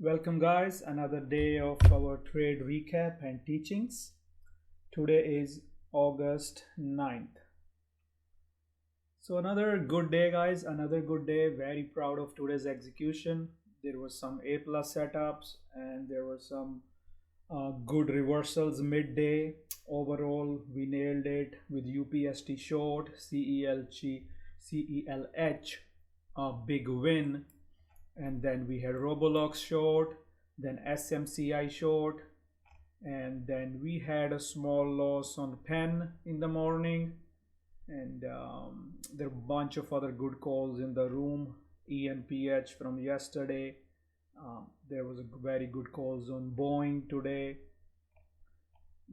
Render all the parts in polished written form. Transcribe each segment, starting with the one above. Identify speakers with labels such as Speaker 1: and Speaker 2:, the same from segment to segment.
Speaker 1: Welcome guys, another day of our trade recap and teachings. Today is August 9th. So another good day guys, another good day. Very proud of today's execution. There was some A plus setups and there were some good reversals midday. Overall we nailed it with UPST short, CELH, a big win. And then we had Roblox short, then SMCI short, and then we had a small loss on pen in the morning, and there are a bunch of other good calls in the room. EMPH from yesterday, there was a very good calls on Boeing today.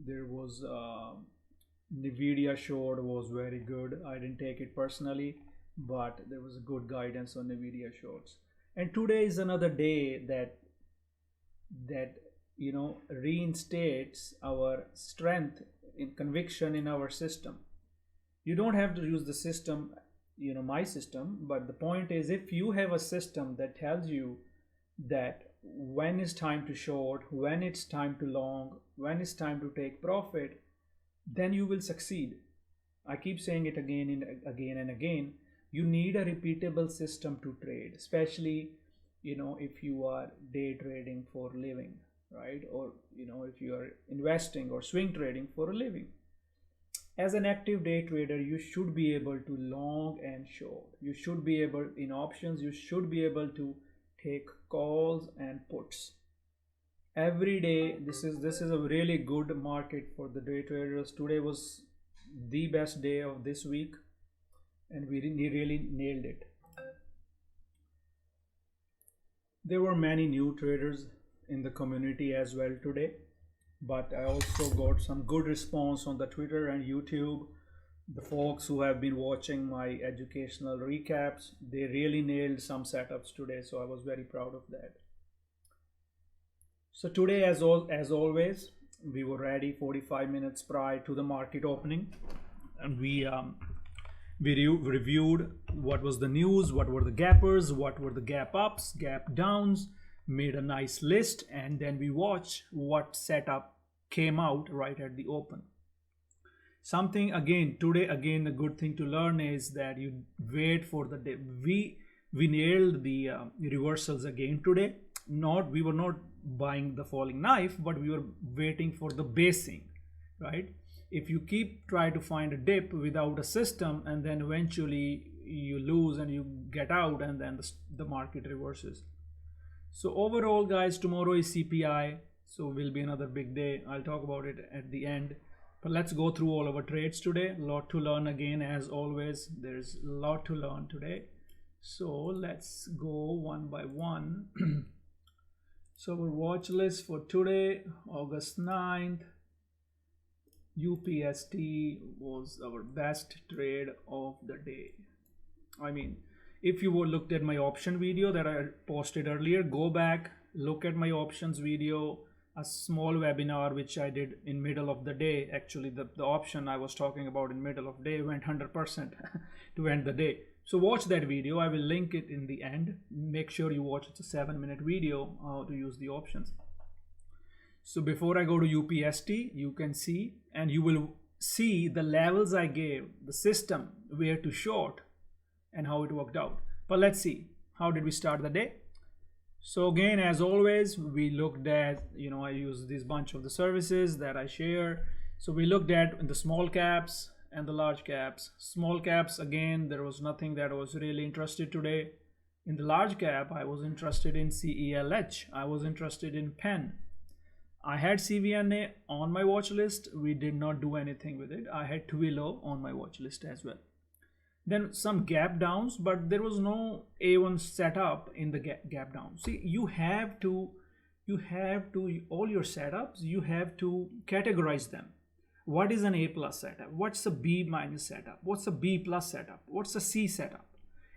Speaker 1: There was Nvidia short was very good. I didn't take it personally, but there was a good guidance on Nvidia shorts. And today is another day that reinstates our strength in conviction in our system. You don't have to use the system, my system, but the point is, if you have a system that tells you that when it's time to short, when it's time to long, when it's time to take profit, then you will succeed. I keep saying it again and again. You need a repeatable system to trade, especially if you are day trading for a living, right? Or if you are investing or swing trading for a living. As an active day trader, you should be able to long and short. You should be able, in options, you should be able to take calls and puts every day. This is a really good market for the day traders. Today was the best day of this week, and we really nailed it. There were many new traders in the community as well today, but I also got some good response on the Twitter and YouTube. The folks who have been watching my educational recaps, they really nailed some setups today, so I was very proud of that. So today, as always, we were ready 45 minutes prior to the market opening, and we reviewed what was the news, what were the gappers, what were the gap ups, gap downs, made a nice list, and then we watched what setup came out right at the open. Something today a good thing to learn is that you wait for the day. We nailed the reversals again today. We were not buying the falling knife, but we were waiting for the basing, right? If you try to find a dip without a system, and then eventually you lose and you get out, and then the market reverses. So overall guys, tomorrow is CPI, so will be another big day. I'll talk about it at the end, but let's go through all our trades today. A lot to learn again, as always. There's a lot to learn today, so let's go one by one. So our watch list for today, August 9th. UPST was our best trade of the day. I mean, if you looked at my option video that I posted earlier, go back, look at my options video, a small webinar which I did in middle of the day. Actually, the option I was talking about in middle of day went 100% to end the day. So watch that video. I will link it in the end. Make sure you watch. It's a 7-minute video how to use the options. So before I go to UPST, you can see, and you will see the levels I gave, the system, where to short, and how it worked out. But let's see, how did we start the day? So again, as always, we looked at, I use this bunch of the services that I share. So we looked at the small caps and the large caps. Small caps, again, there was nothing that I was really interested today. In the large cap, I was interested in CELH. I was interested in pen. I had CVNA on my watch list. We did not do anything with it. I had Twilio on my watch list as well. Then some gap downs, but there was no A1 setup in the gap down. See, you have to all your setups, you have to categorize them. What is an A plus setup? What's a B minus setup? What's a B plus setup? What's a C setup?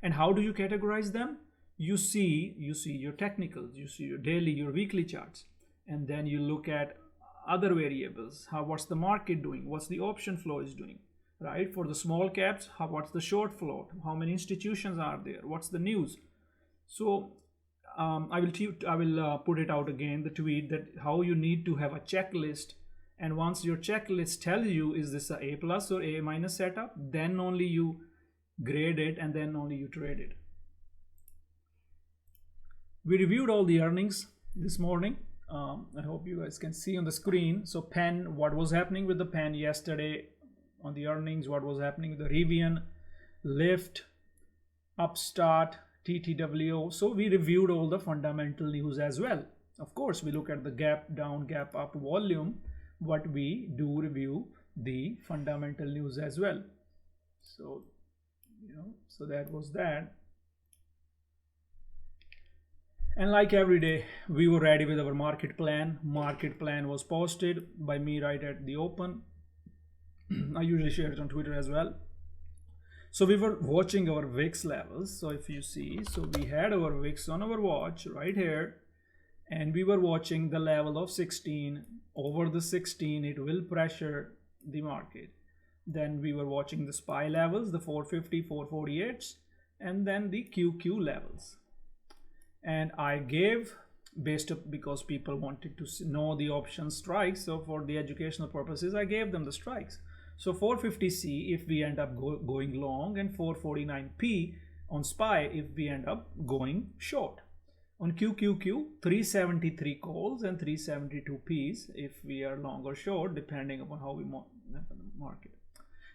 Speaker 1: And how do you categorize them? You see your technicals, you see your daily, your weekly charts. And then you look at other variables. What's the market doing? What's the option flow is doing, right? For the small caps, what's the short float? How many institutions are there? What's the news? So I will put it out again, the tweet, that how you need to have a checklist, and once your checklist tells you is this a plus or A minus setup, then only you grade it and then only you trade it. We reviewed all the earnings this morning. I hope you guys can see on the screen. So Penn, what was happening with the Penn yesterday on the earnings, what was happening with the Rivian, Lyft, Upstart, TTWO. So we reviewed all the fundamental news as well. Of course, we look at the gap down, gap up volume, but we do review the fundamental news as well. So, so that was that. And like every day, we were ready with our market plan. Market plan was posted by me right at the open. I usually share it on Twitter as well. So we were watching our VIX levels. So if you see, so we had our VIX on our watch right here, and we were watching the level of 16. Over the 16, it will pressure the market. Then we were watching the SPY levels, the 450, 448s, and then the QQ levels. And I gave, based up, because people wanted to know the option strikes, so for the educational purposes, I gave them the strikes. So 450C if we end up going long, and 449P on SPY if we end up going short. On QQQ, 373 calls and 372 Ps if we are long or short, depending upon how we market.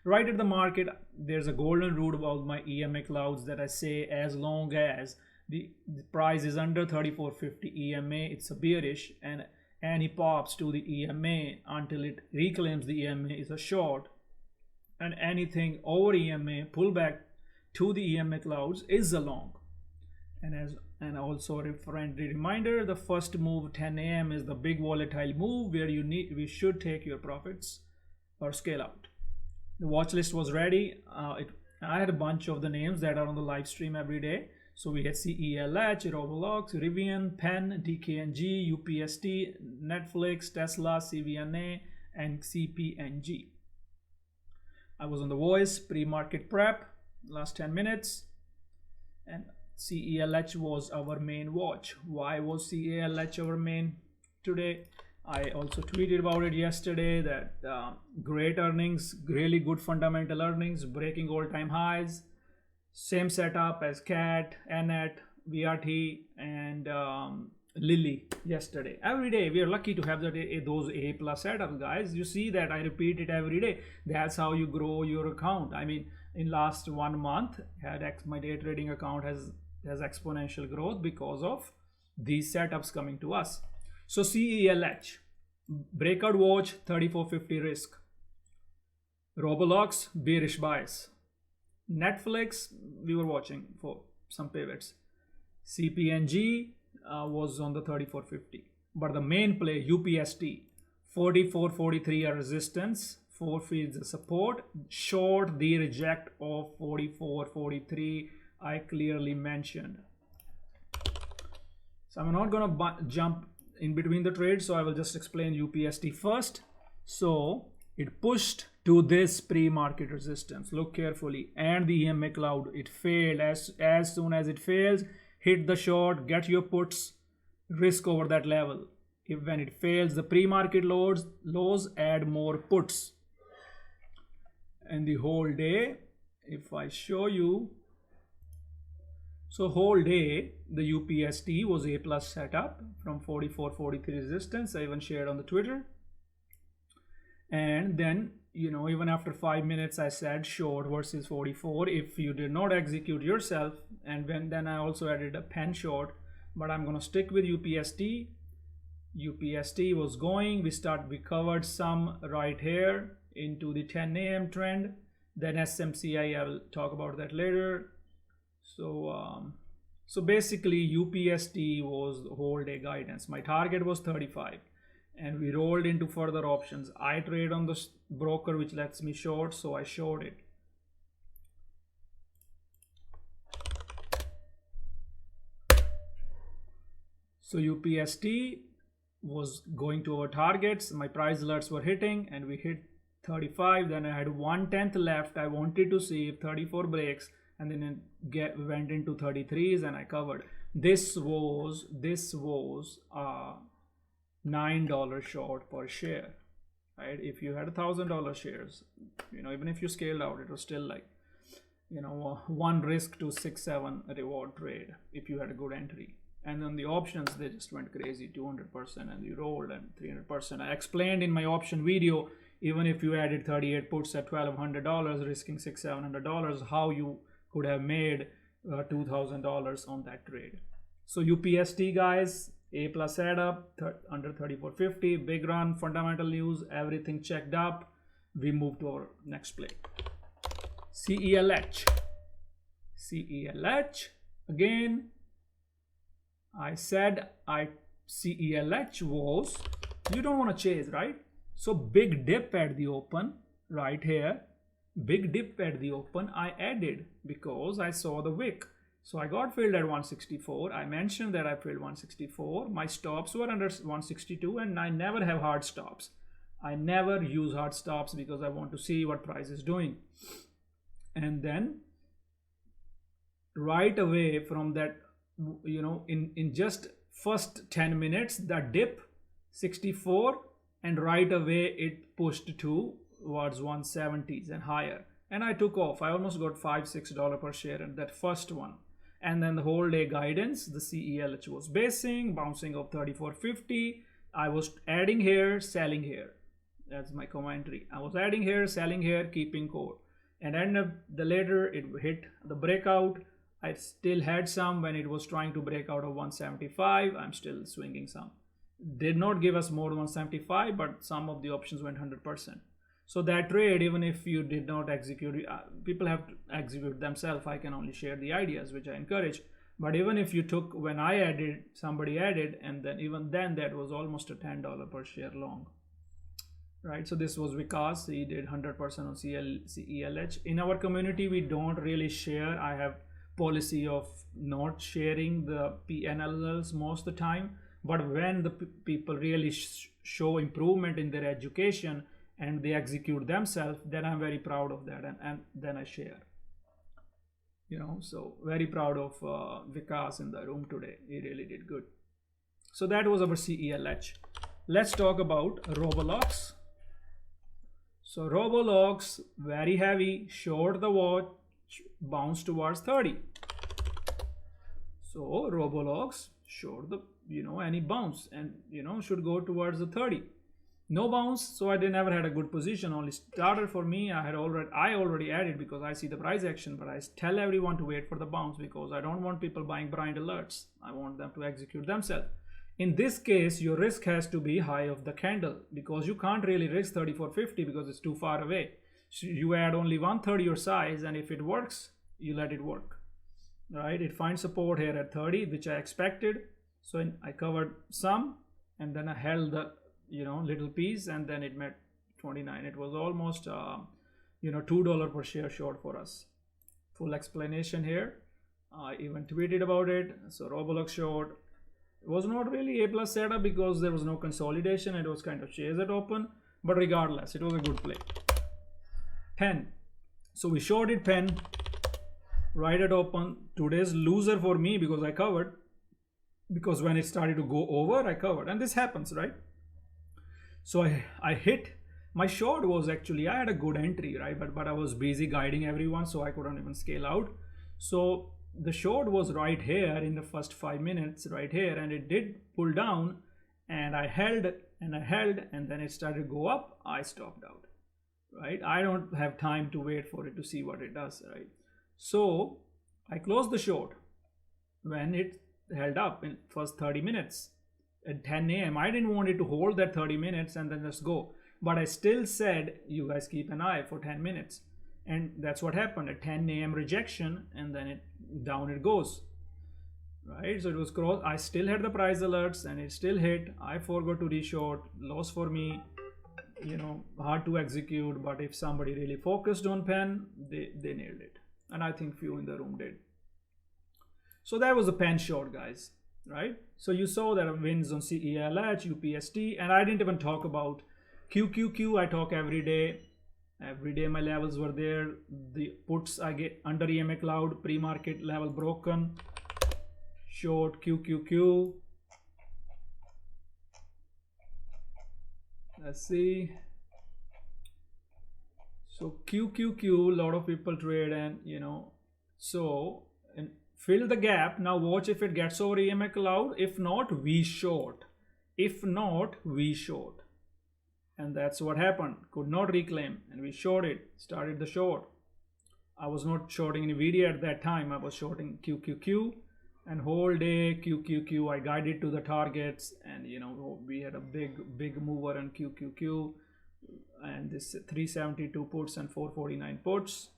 Speaker 1: Right at the market, there's a golden rule about my EMA Clouds that I say, as long as the price is under 3450 EMA, it's a bearish, and any pops to the EMA until it reclaims the EMA is a short, and anything over EMA pullback to the EMA Clouds is a long. And also a friendly reminder, the first move 10 a.m. is the big volatile move where we should take your profits or scale out. The watch list was ready. I had a bunch of the names that are on the live stream every day. So we had CELH, Roblox, Rivian, Penn, DKNG, UPST, Netflix, Tesla, CVNA, and CPNG. I was on the voice, pre-market prep, last 10 minutes, and CELH was our main watch. Why was CELH our main today? I also tweeted about it yesterday that great earnings, really good fundamental earnings, breaking all-time highs. Same setup as CAT, ANET, VRT, and Lilly yesterday. Every day we are lucky to have those A plus setups, guys. You see that I repeat it every day. That's how you grow your account. I mean, in last 1 month, my day trading account has exponential growth because of these setups coming to us. So CELH, breakout watch, 3450 risk. Roblox, bearish bias. Netflix, we were watching for some pivots. CPNG was on the 3450. But the main play, UPST, 4443 are resistance, 4 feeds the support, short the reject of 4443 I clearly mentioned. So I'm not gonna jump in between the trades, so I will just explain UPST first. So it pushed to this pre-market resistance. Look carefully, and the EMA cloud, it failed. As soon as it fails, hit the short, get your puts, risk over that level. When it fails the pre-market lows, add more puts. And the whole day, if I show you, so whole day the UPST was A plus setup from 4443 resistance. I even shared on the Twitter. And then, even after 5 minutes, I said short versus 44 if you did not execute yourself. And then I also added a pen short, but I'm going to stick with UPST. UPST was going, we covered some right here into the 10 a.m. trend. Then SMCI, I will talk about that later. So basically UPST was the whole day guidance. My target was 35. And we rolled into further options. I trade on the broker which lets me short, so I short it. So UPST was going to our targets. My price alerts were hitting, and we hit 35. Then I had 1/10 left. I wanted to see if 34 breaks, and then it went into 33s, and I covered. This was $9 short per share, right? If you had $1,000 shares, even if you scaled out, it was still like, one risk to 6-7 reward trade if you had a good entry. And then the options, they just went crazy, 200%, and you rolled, and 300%. I explained in my option video, even if you added 38 puts at $1,200, risking $600-700, how you could have made $2,000 on that trade. So UPST, guys, A+ add up, under 3450, big run, fundamental news, everything checked up. We move to our next play. CELH. Again, I said CELH was, you don't want to chase, right? So big dip at the open right here, big dip at the open, I added because I saw the wick. So I got filled at 164. I mentioned that I filled 164. My stops were under 162, and I never have hard stops. I never use hard stops because I want to see what price is doing. And then right away from that, in just first 10 minutes, the dip 64, and right away it pushed towards 170s and higher. And I took off. I almost got $5-6 per share in that first one. And then the whole day guidance, the CELH was basing, bouncing up 3450. I was adding here, selling here. That's my commentary. I was adding here, selling here, keeping core. And end up the later it hit the breakout. I still had some when it was trying to break out of 175. I'm still swinging some. Did not give us more than 175, but some of the options went 100%. So that trade, even if you did not execute, people have to execute themselves. I can only share the ideas, which I encourage. But even if you took, when I added, somebody added, and then even then that was almost a $10 per share long. Right, so this was Vikas. He did 100% on CELH. In our community, we don't really share. I have policy of not sharing the PNLs most of the time. But when the people really show improvement in their education and they execute themselves, then I'm very proud of that, and then I share. So very proud of Vikas in the room today. He really did good. So that was our CELH. Let's talk about Roblox. So Roblox, very heavy, short the watch, bounced towards 30. So Roblox short the, any bounce, and should go towards the 30. No bounce, so I never had a good position. Only started for me. I already added because I see the price action, but I tell everyone to wait for the bounce because I don't want people buying blind alerts. I want them to execute themselves. In this case, your risk has to be high of the candle because you can't really risk 3450 because it's too far away. So you add only 1/3 your size, and if it works, you let it work. Right? It finds support here at 30, which I expected. So I covered some, and then I held the little piece, and then it met 29. It was almost $2 per share short for us. Full explanation here. I even tweeted about it. So Roblox short. It was not really A+ setup because there was no consolidation. It was kind of chase at open, but regardless, it was a good play. Pen. So we shorted Pen right at open. Today's loser for me because I covered. Because when it started to go over, I covered, and this happens, right? So I hit. My short was actually, I had a good entry, right? But I was busy guiding everyone, so I couldn't even scale out. So the short was right here in the first 5 minutes, right here, and it did pull down, and I held and I held, and then it started to go up. I stopped out, right? I don't have time to wait for it to see what it does, right? So I closed the short when it held up in first 30 minutes at 10 a.m. I didn't want it to hold that 30 minutes and then just go, but I still said you guys keep an eye for 10 minutes, and that's what happened. At 10 a.m. rejection, and then down it goes, right? So it was cross. I still had the price alerts and it still hit. I forgot to reshort. Loss for me, hard to execute, but if somebody really focused on Pen, they nailed it, and I think few in the room did. So that was a Pen short, guys, right? So you saw that wins on CELH, UPST, and I didn't even talk about QQQ. I talk every day. Every day my levels were there. The puts I get under EMA Cloud, pre-market level broken. short QQQ. Let's see. So QQQ, a lot of people trade, and so and fill the gap. Now watch if it gets over EMA cloud. If not, we short. If not, we short. And that's what happened. Could not reclaim, and we shorted, started the short. I was not shorting NVIDIA at that time. I was shorting QQQ, and whole day QQQ I guided to the targets, and we had a big mover on QQQ, and this 372 puts and 449 puts.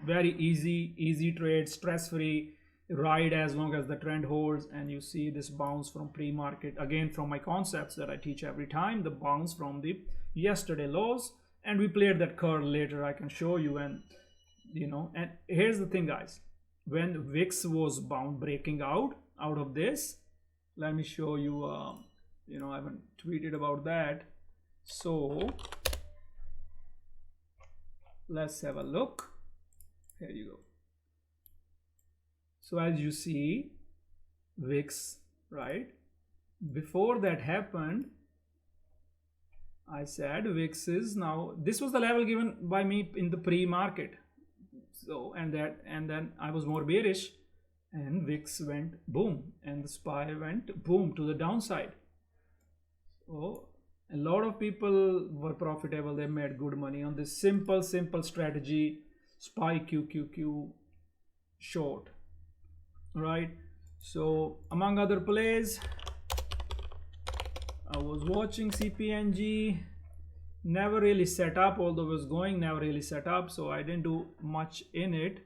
Speaker 1: Very easy trade, stress free, ride as long as the trend holds. And you see this bounce from pre-market, again from my concepts that I teach every time, the bounce from the yesterday lows, and we played that curl later. I can show you. And and here's the thing, guys, when VIX was breaking out of this, let me show you. I haven't tweeted about that, so let's have a look. Here you go. So as you see, VIX, right? Before that happened, I said VIX is now, this was the level given by me in the pre-market. So and then I was more bearish, and VIX went boom, and the SPY went boom to the downside. So a lot of people were profitable. They made good money on this simple strategy, SPY QQQ short, right? So among other plays, I was watching CPNG. Never really set up, although it was going, never really set up, so I didn't do much in it.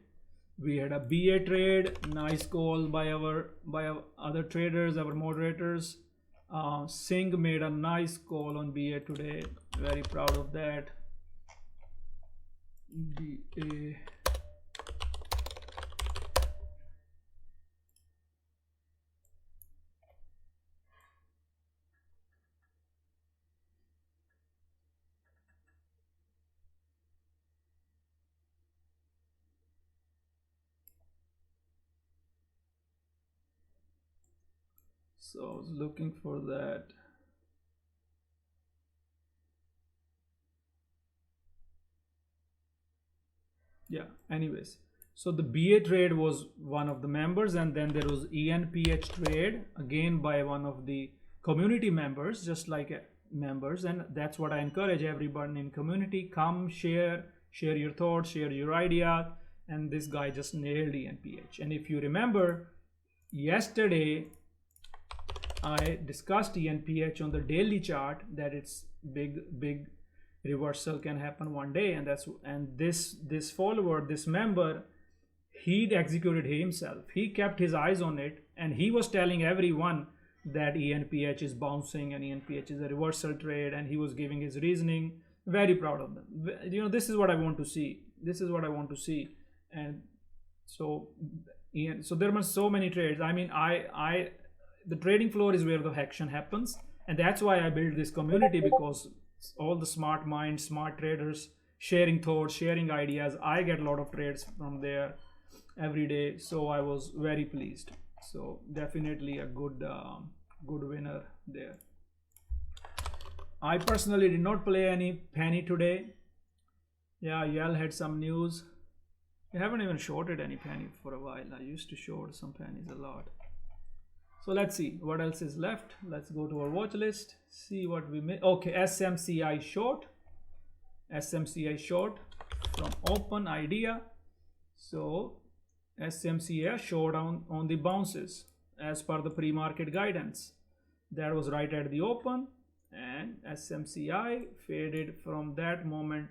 Speaker 1: We had a BA trade, nice call by our other traders, our moderators. Singh made a nice call on BA today. Very proud of that. BA. So I was looking for that. Yeah, anyways, so the BA trade was one of the members, and then there was ENPH trade again by one of the community members, just like members. And that's what I encourage everyone in community: come share your thoughts, share your idea. And this guy just nailed ENPH. And if you remember, yesterday I discussed ENPH on the daily chart, that it's big reversal can happen one day, and this follower, this member, he executed himself. He kept his eyes on it, and he was telling everyone that ENPH is bouncing and ENPH is a reversal trade, and he was giving his reasoning. Very proud of them. This is what I want to see. This is what I want to see. And so there were so many trades. I mean, the trading floor is where the action happens, and that's why I built this community, because all the smart minds, smart traders sharing thoughts, sharing ideas. I get a lot of trades from there every day, so I was very pleased. So definitely a good winner there. I personally did not play any penny today. Yeah, Yell had some news. I haven't even shorted any penny for a while. I used to short some pennies a lot. So let's see what else is left. Let's go to our watch list, see what we made. Okay, SMCI short. SMCI short from open idea. So SMCI short on the bounces as per the pre-market guidance. That was right at the open, and SMCI faded from that moment.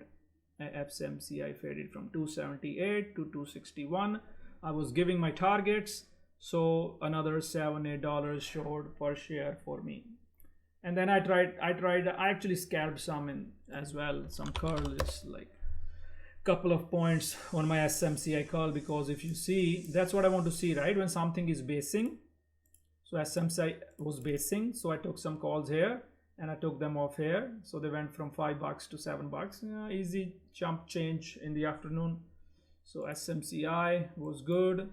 Speaker 1: SMCI faded from 278 to 261. I was giving my targets. So another $7-8 short per share for me. And then I actually scalped some in as well. Some curl is like a couple of points on my SMCI curl, because if you see, that's what I want to see, right? When something is basing. So SMCI was basing, so I took some calls here and I took them off here. So they went from $5 to $7. Yeah, easy jump change in the afternoon. So SMCI was good.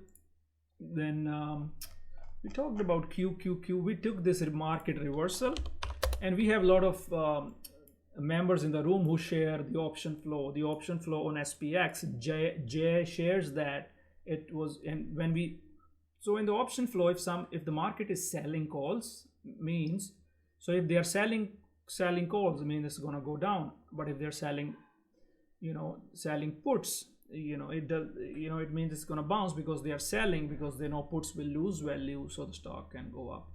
Speaker 1: Then we talked about QQQ. We took this market reversal, and we have a lot of members in the room who share the option flow. The option flow on SPX, Jay shares that it was, and when we, so in the option flow, if the market is selling calls, means, so if they are selling calls, I mean it's gonna go down. But if they're selling, selling puts, it does, it means it's gonna bounce because they are selling, because they know puts will lose value, so the stock can go up.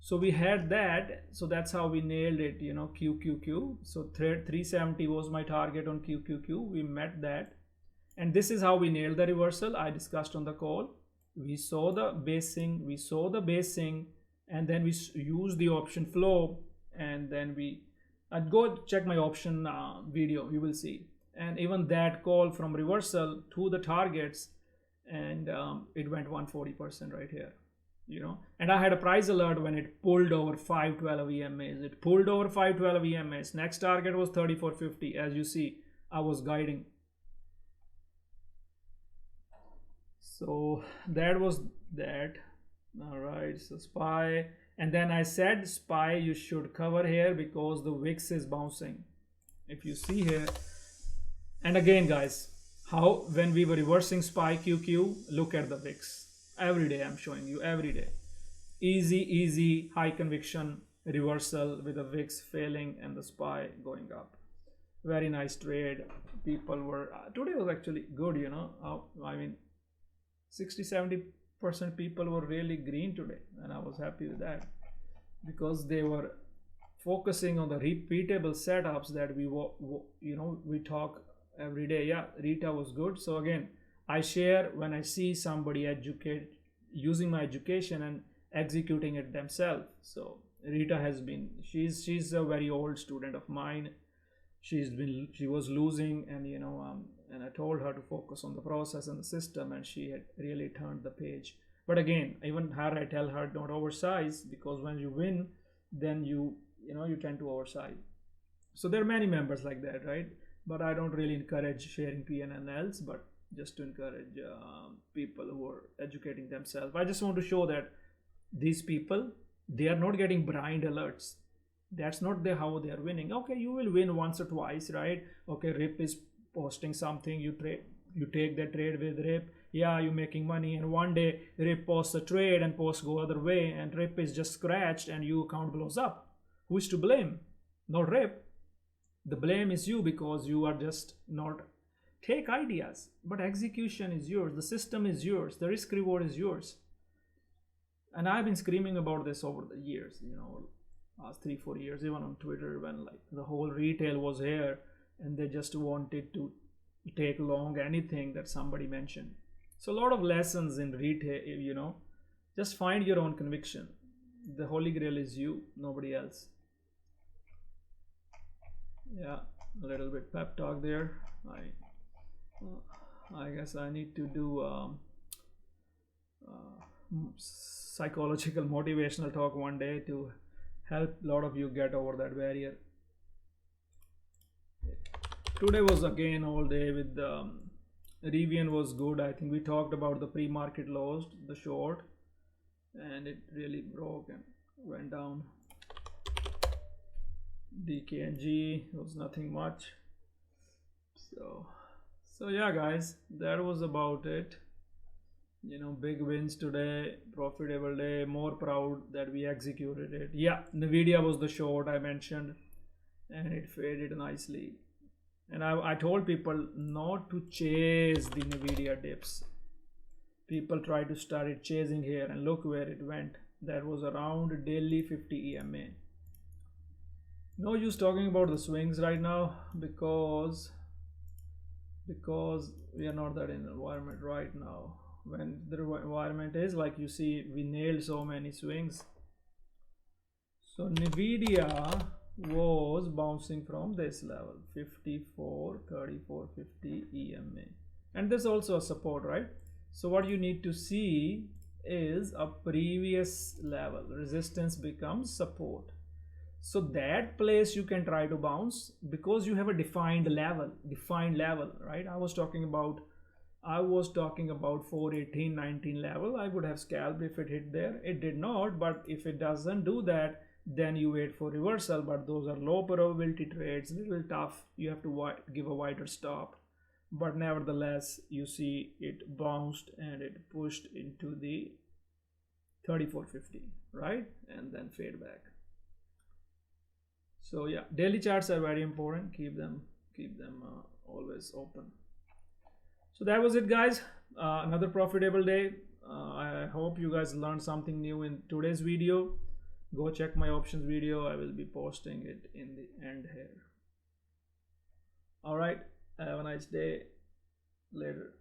Speaker 1: So we had that, so that's how we nailed it, QQQ. So 370 was my target on QQQ. We met that, and this is how we nailed the reversal. I discussed on the call. We saw the basing, and then we used the option flow, and then I'd go check my option video, you will see. And even that call from reversal to the targets, and it went 140% right here, and I had a price alert when it pulled over 512 EMAs. It pulled over 512 EMAs. Next target was 3450. As you see, I was guiding. So that was that. All right, so SPY, and then I said SPY you should cover here because the VIX is bouncing, if you see here. And again guys, how when we were reversing SPY QQ, look at the VIX. Every day I'm showing you, every day. Easy high conviction reversal with the VIX failing and the SPY going up. Very nice trade. People were, today was actually good, I mean 60-70% people were really green today, and I was happy with that because they were focusing on the repeatable setups that we talk every day. Yeah, Rita was good. So again, I share when I see somebody using my education and executing it themselves. So Rita has been, she's a very old student of mine. She was losing, and and I told her to focus on the process and the system, and she had really turned the page. But again, even her, I tell her don't oversize, because when you win, then you tend to oversize. So there are many members like that, right? But I don't really encourage sharing PNNLs, but just to encourage people who are educating themselves. I just want to show that these people, they are not getting blind alerts. That's not how they are winning. Okay, you will win once or twice, right? Okay, Rip is posting something, you take that trade with Rip. Yeah, you're making money, and one day Rip posts a trade and posts go other way, and Rip is just scratched and your account blows up. Who is to blame? Not Rip. The blame is you, because you are just not take ideas, but execution is yours. The system is yours. The risk reward is yours. And I've been screaming about this over the years, last 3-4 years, even on Twitter, when like the whole retail was here and they just wanted to take long anything that somebody mentioned. So a lot of lessons in retail, just find your own conviction. The holy grail is you, nobody else. Yeah, a little bit pep talk there. I guess I need to do psychological motivational talk one day to help a lot of you get over that barrier. Today was again all day with Rivian was good. I think we talked about the pre-market lows, the short, and it really broke and went down. DKNG was nothing much. So yeah guys, that was about it. Big wins today, profitable day, more proud that we executed it. Yeah, Nvidia was the short I mentioned, and it faded nicely. And I told people not to chase the Nvidia dips. People try to start it chasing here, and look where it went. That was around daily 50 EMA. No use talking about the swings right now, because we are not that in environment right now. When the environment is like, you see, we nailed so many swings. So Nvidia was bouncing from this level, 54, 34, 50 EMA, and there's also a support, right? So what you need to see is a previous level, resistance becomes support. So that place you can try to bounce, because you have a defined level, right? I was talking about I was talking about 418.19 level. I would have scalped if it hit there. It did not, but if it doesn't do that, then you wait for reversal. But those are low probability trades, a little tough. You have to give a wider stop. But nevertheless, you see it bounced and it pushed into the 3450, right? And then fade back. So yeah, daily charts are very important. Keep them always open. So that was it, guys. Another profitable day. I hope you guys learned something new in today's video. Go check my options video. I will be posting it in the end here. All right. Have a nice day. Later.